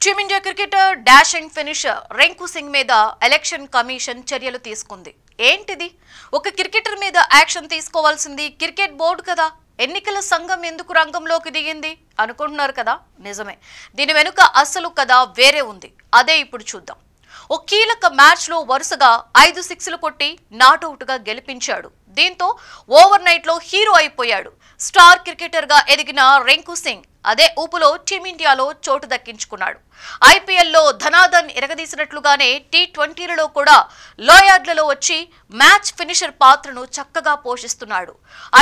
Team India cricketer dashing finisher Rinku Singh మీద election commission చర్యలు తీసుకుంది. ఏంటిది? ఒక క్రికెటర్ మీద యాక్షన్ తీసుకోవాల్సింది క్రికెట్ బోర్డు కదా. ఎన్నికల సంఘం ఎందుకు రంగంలోకి దిగింది అనుకుంటున్నారు కదా. నిజమే, దీని వెనుక అసలు కథ వేరే ఉంది. అదే ఇప్పుడు చూద్దాం. ఓ కీలక మ్యాచ్ లో వరుసగా 5 సిక్స్లు కొట్టి నాట్అవుట్ గా గెలిపించాడు. దీంతో ఓవర్ నైట్ లో హీరో అయిపోయాడు. స్టార్ క్రికెటర్ గా ఎదిగిన రింకు సింగ్ అదే ఊపులో టీమిండియాలో చోటు దక్కించుకున్నాడు. ఐపీఎల్లో ధనాధన్ ఎరగదీసినట్లుగానే T20లలో కూడా లోయార్డ్లలో వచ్చి మ్యాచ్ ఫినిషర్ పాత్రను చక్కగా పోషిస్తున్నాడు.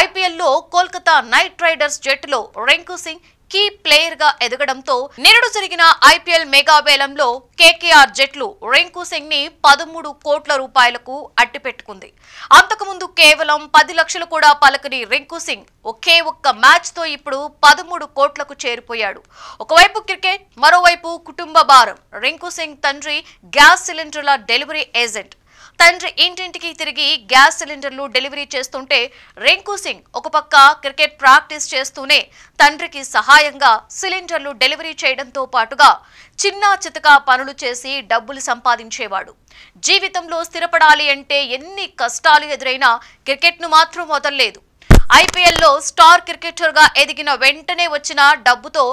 ఐపీఎల్లో కోల్కతా నైట్ రైడర్స్ జట్టులో రింకు సింగ్ కీ ప్లేయర్ గా ఎదగడంతో నిరుడు జరిగిన ఐపీఎల్ మెగా వేలంలో కేకేఆర్ జట్లు రింకు సింగ్ ని 13 కోట్ల రూపాయలకు అట్టిపెట్టుకుంది. అంతకుముందు కేవలం 10 లక్షలు కూడా పలకని రింకు సింగ్ ఒకే ఒక్క మ్యాచ్ తో ఇప్పుడు 13 కోట్లకు చేరిపోయాడు. ఒకవైపు క్రికెట్, మరోవైపు కుటుంబ భారం. రింకు సింగ్ తండ్రి గ్యాస్ సిలిండర్ల డెలివరీ ఏజెంట్. తండ్రి ఇంటింటికి తిరిగి గ్యాస్ సిలిండర్లు డెలివరీ చేస్తుంటే రింకు సింగ్ ఒక పక్క క్రికెట్ ప్రాక్టీస్ చేస్తూనే తండ్రికి సహాయంగా సిలిండర్లు డెలివరీ చేయడంతో పాటుగా చిన్నా చితకా పనులు చేసి డబ్బులు సంపాదించేవాడు. జీవితంలో స్థిరపడాలి అంటే ఎన్ని కష్టాలు ఎదురైనా క్రికెట్ను మాత్రం వదలలేదు. ఐపీఎల్లో స్టార్ క్రికెటర్ గా ఎదిగిన వెంటనే వచ్చిన డబ్బుతో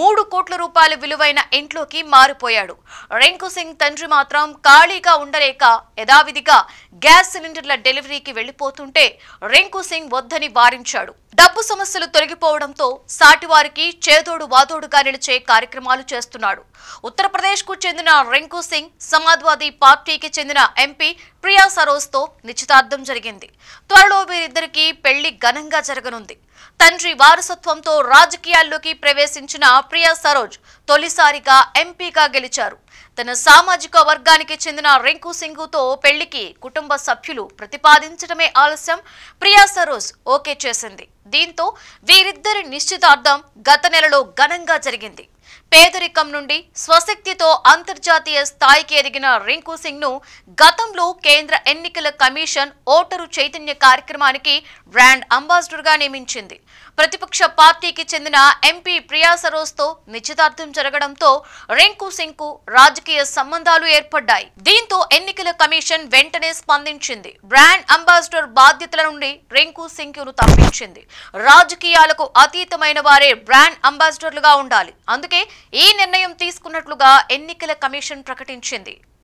3 కోట్ల రూపాయల విలువైన ఇంట్లోకి మారిపోయాడు. రింకు సింగ్ తండ్రి మాత్రం ఖాళీగా ఉండలేక యథావిధిగా గ్యాస్ సిలిండర్ల డెలివరీకి వెళ్లిపోతుంటే రింకు సింగ్ వద్దని వారించాడు. డబ్బు సమస్యలు తొలగిపోవడంతో సాటివారికి చేదోడు వాదోడుగా నిలిచే కార్యక్రమాలు చేస్తున్నాడు. ఉత్తరప్రదేశ్ కు చెందిన రింకు సింగ్ సమాజ్వాదీ పార్టీకి చెందిన ఎంపీ ప్రియా సరోజ్ తో నిశ్చితార్థం జరిగింది. త్వరలో వీరిద్దరికీ పెళ్లి ఘనంగా జరగనుంది. తండ్రి వారసత్వంతో రాజకీయాల్లోకి ప్రవేశించిన ప్రియా సరోజ్ తొలిసారిగా ఎంపీగా గెలిచారు. తన సామాజిక వర్గానికి చెందిన రింకు సింగ్తో పెళ్లికి కుటుంబ సభ్యులు ప్రతిపాదించడమే ఆలస్యం ప్రియా సరోజ్ ఓకే చేసింది. దీంతో వీరిద్దరి నిశ్చితార్థం గత నెలలో ఘనంగా జరిగింది. పేదరికం నుండి స్వశక్తితో అంతర్జాతీయ స్థాయికి ఎదిగిన రింకు సింగ్ ను గతంలో కేంద్ర ఎన్నికల కమిషన్ ఓటరు చైతన్య కార్యక్రమానికి బ్రాండ్ అంబాసిడర్ గా నియమించింది. ప్రతిపక్ష పార్టీకి చెందిన ఎంపీ ప్రియా సరోజ్ తో నిశ్చితార్థం జరగడంతో రింకు సింగ్ కు రాజకీయ సంబంధాలు ఏర్పడ్డాయి. దీంతో ఎన్నికల కమిషన్ వెంటనే స్పందించింది. బ్రాండ్ అంబాసిడర్ బాధ్యతల నుండి రింకు సింగ్ ను తప్పించింది. రాజకీయాలకు అతీతమైన వారే బ్రాండ్ అంబాసిడర్లుగా ఉండాలి. అందుకే ఈ నిర్ణయం తీసుకున్నట్లుగా ఎన్నికల కమిషన్ ప్రకటించింది.